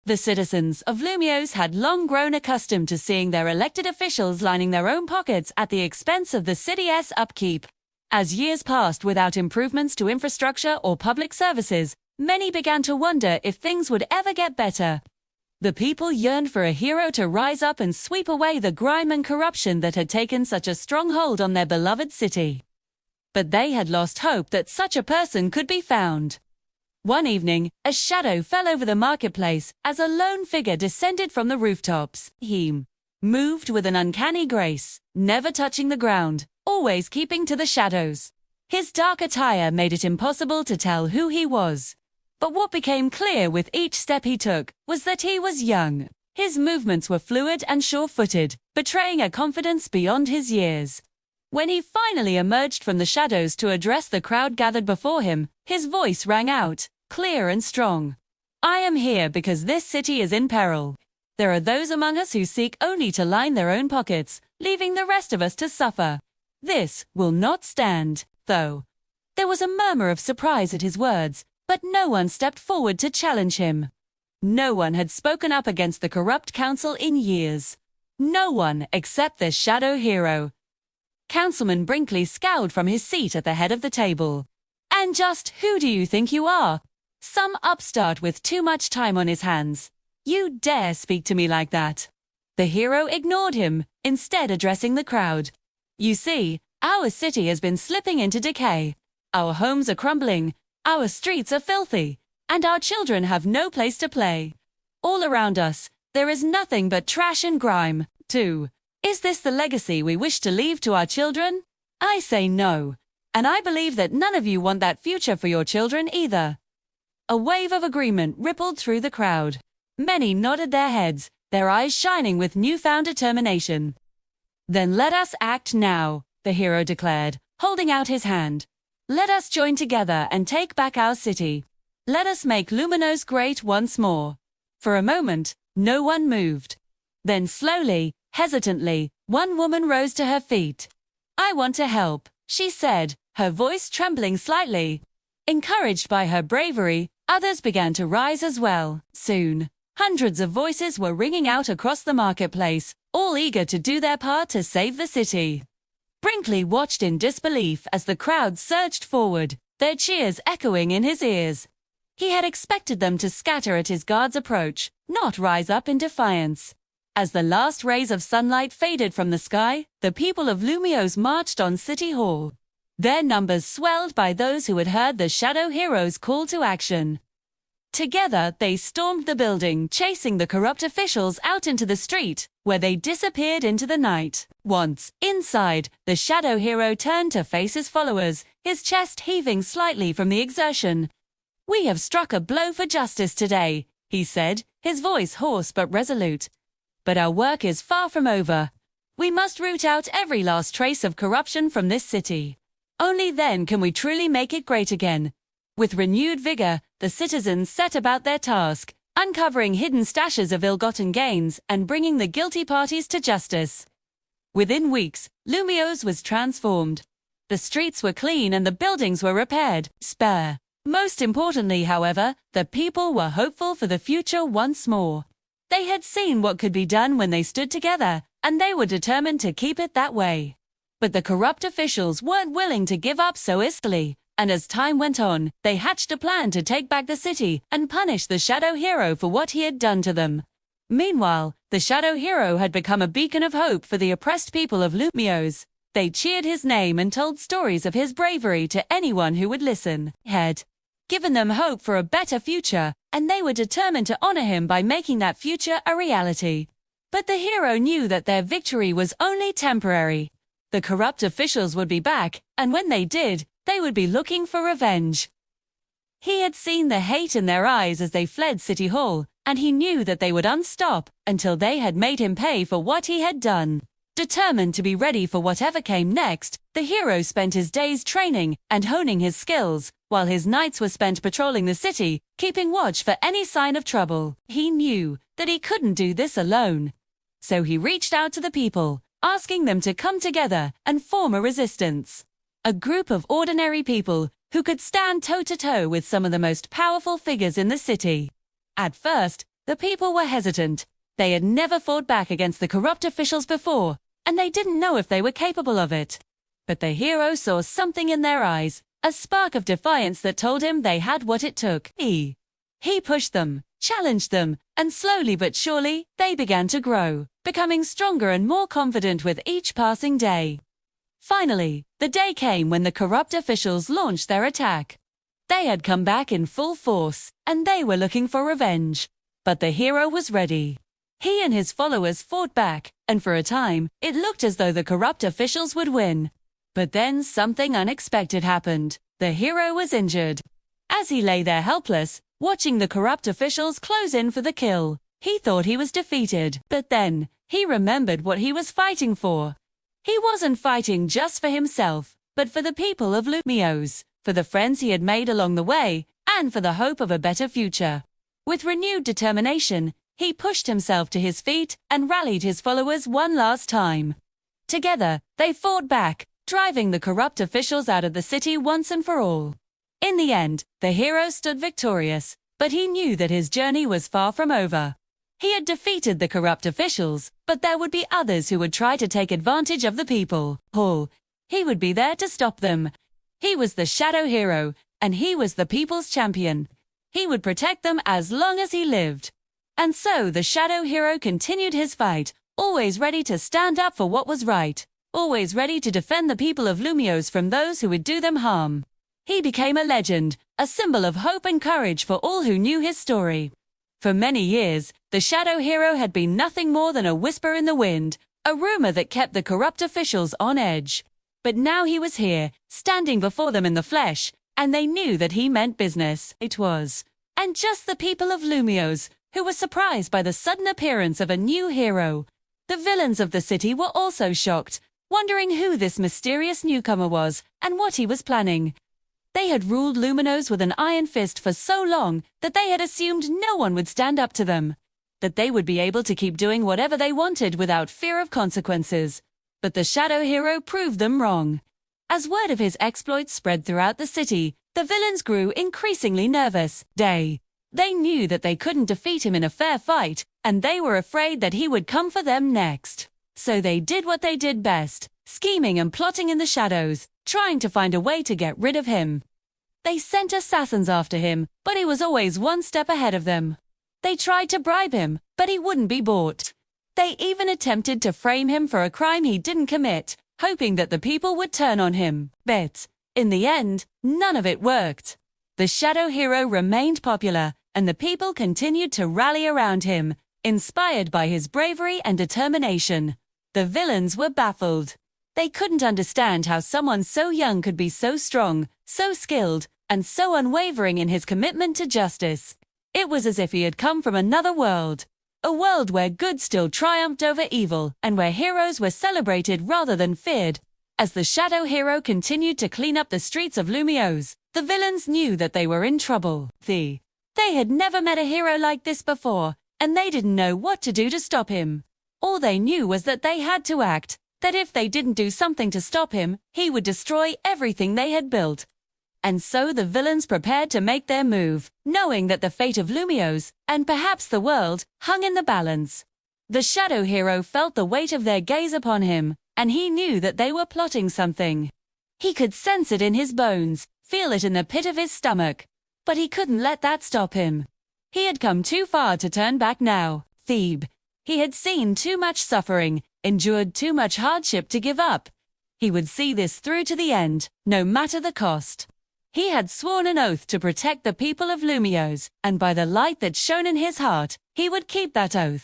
The citizens of Lumios had long grown accustomed to seeing their elected officials lining their own pockets at the expense of the city's upkeep. As years passed without improvements to infrastructure or public services, many began to wonder if things would ever get better. The people yearned for a hero to rise up and sweep away the grime and corruption that had taken such a strong hold on their beloved city. But they had lost hope that such a person could be found. One evening, a shadow fell over the marketplace as a lone figure descended from the rooftops. He moved with an uncanny grace, never touching the ground, always keeping to the shadows. His dark attire made it impossible to tell who he was. But what became clear with each step he took was that he was young. His movements were fluid and sure-footed, betraying a confidence beyond his years. When he finally emerged from the shadows to address the crowd gathered before him, his voice rang out, clear and strong. I am here because this city is in peril. There are those among us who seek only to line their own pockets, leaving the rest of us to suffer. This will not stand, though. There was a murmur of surprise at his words, but no one stepped forward to challenge him. No one had spoken up against the corrupt council in years. No one except the shadow hero. Councilman Brinkley scowled from his seat at the head of the table. And just who do you think you are? Some upstart with too much time on his hands. You dare speak to me like that? The hero ignored him, instead addressing the crowd. You see, our city has been slipping into decay. Our homes are crumbling, our streets are filthy, and our children have no place to play. All around us, there is nothing but trash and grime, too. Is this the legacy we wish to leave to our children? I say no. And I believe that none of you want that future for your children either. A wave of agreement rippled through the crowd. Many nodded their heads, their eyes shining with newfound determination. Then let us act now, the hero declared, holding out his hand. Let us join together and take back our city. Let us make Luminos great once more. For a moment, no one moved. Then slowly, hesitantly, one woman rose to her feet. I want to help, she said, her voice trembling slightly. Encouraged by her bravery, others began to rise as well. Soon, hundreds of voices were ringing out across the marketplace, all eager to do their part to save the city. Brinkley watched in disbelief as the crowd surged forward, their cheers echoing in his ears. He had expected them to scatter at his guard's approach, not rise up in defiance. As the last rays of sunlight faded from the sky, the people of Lumios marched on City Hall. Their numbers swelled by those who had heard the Shadow Hero's call to action. Together, they stormed the building, chasing the corrupt officials out into the street, where they disappeared into the night. Once inside, the Shadow Hero turned to face his followers, his chest heaving slightly from the exertion. We have struck a blow for justice today, he said, his voice hoarse but resolute. But our work is far from over. We must root out every last trace of corruption from this city. Only then can we truly make it great again. With renewed vigor, the citizens set about their task, uncovering hidden stashes of ill-gotten gains and bringing the guilty parties to justice. Within weeks, Lumios was transformed. The streets were clean and the buildings were repaired, spare. Most importantly, however, the people were hopeful for the future once more. They had seen what could be done when they stood together, and they were determined to keep it that way. But the corrupt officials weren't willing to give up so easily, and as time went on, they hatched a plan to take back the city and punish the Shadow Hero for what he had done to them. Meanwhile, the Shadow Hero had become a beacon of hope for the oppressed people of Lumios. They cheered his name and told stories of his bravery to anyone who would listen. He had given them hope for a better future, and they were determined to honor him by making that future a reality. But the hero knew that their victory was only temporary. The corrupt officials would be back, and when they did, they would be looking for revenge. He had seen the hate in their eyes as they fled City Hall, and he knew that they would unstop until they had made him pay for what he had done. Determined to be ready for whatever came next, the hero spent his days training and honing his skills, while his nights were spent patrolling the city, keeping watch for any sign of trouble. He knew that he couldn't do this alone. So he reached out to the people, asking them to come together and form a resistance. A group of ordinary people who could stand toe-to-toe with some of the most powerful figures in the city. At first, The people were hesitant. They had never fought back against the corrupt officials before, and they didn't know if they were capable of it. But the hero saw something in their eyes, a spark of defiance that told him they had what it took. He pushed them, challenged them, and slowly but surely, they began to grow, becoming stronger and more confident with each passing day. Finally, the day came when the corrupt officials launched their attack. They had come back in full force, and they were looking for revenge. But the hero was ready. He and his followers fought back, and for a time, it looked as though the corrupt officials would win. But then something unexpected happened. The hero was injured. As he lay there helpless, watching the corrupt officials close in for the kill, he thought he was defeated. But then, he remembered what he was fighting for. He wasn't fighting just for himself, but for the people of Lumiose, for the friends he had made along the way, and for the hope of a better future. With renewed determination, he pushed himself to his feet and rallied his followers one last time. Together, they fought back, driving the corrupt officials out of the city once and for all. In the end, the hero stood victorious, but he knew that his journey was far from over. He had defeated the corrupt officials, but there would be others who would try to take advantage of the people. He would be there to stop them. He was the shadow hero, and he was the people's champion. He would protect them as long as he lived. And so the shadow hero continued his fight, always ready to stand up for what was right, always ready to defend the people of Lumiose from those who would do them harm. He became a legend, a symbol of hope and courage for all who knew his story. For many years, the shadow hero had been nothing more than a whisper in the wind, a rumor that kept the corrupt officials on edge. But now he was here, standing before them in the flesh, and they knew that he meant business. It was. And just the people of Lumiose, who were surprised by the sudden appearance of a new hero. The villains of the city were also shocked, wondering who this mysterious newcomer was and what he was planning. They had ruled Lumiose with an iron fist for so long that they had assumed no one would stand up to them, that they would be able to keep doing whatever they wanted without fear of consequences. But the shadow hero proved them wrong. As word of his exploits spread throughout the city, the villains grew increasingly nervous. They knew that they couldn't defeat him in a fair fight, and they were afraid that he would come for them next. So they did what they did best, scheming and plotting in the shadows, trying to find a way to get rid of him. They sent assassins after him, but he was always one step ahead of them. They tried to bribe him, but he wouldn't be bought. They even attempted to frame him for a crime he didn't commit, hoping that the people would turn on him. But, in the end, none of it worked. The shadow hero remained popular, and the people continued to rally around him, inspired by his bravery and determination. The villains were baffled. They couldn't understand how someone so young could be so strong, so skilled, and so unwavering in his commitment to justice. It was as if he had come from another world. A world where good still triumphed over evil, and where heroes were celebrated rather than feared. As the shadow hero continued to clean up the streets of Lumiose, the villains knew that they were in trouble. They had never met a hero like this before, and they didn't know what to do to stop him. All they knew was that they had to act, that if they didn't do something to stop him, he would destroy everything they had built. And so the villains prepared to make their move, knowing that the fate of Lumiose, and perhaps the world, hung in the balance. The shadow hero felt the weight of their gaze upon him, and he knew that they were plotting something. He could sense it in his bones, feel it in the pit of his stomach. But he couldn't let that stop him. He had come too far to turn back now. He had seen too much suffering, endured too much hardship to give up. He would see this through to the end, no matter the cost. He had sworn an oath to protect the people of Lumiose, and by the light that shone in his heart, he would keep that oath.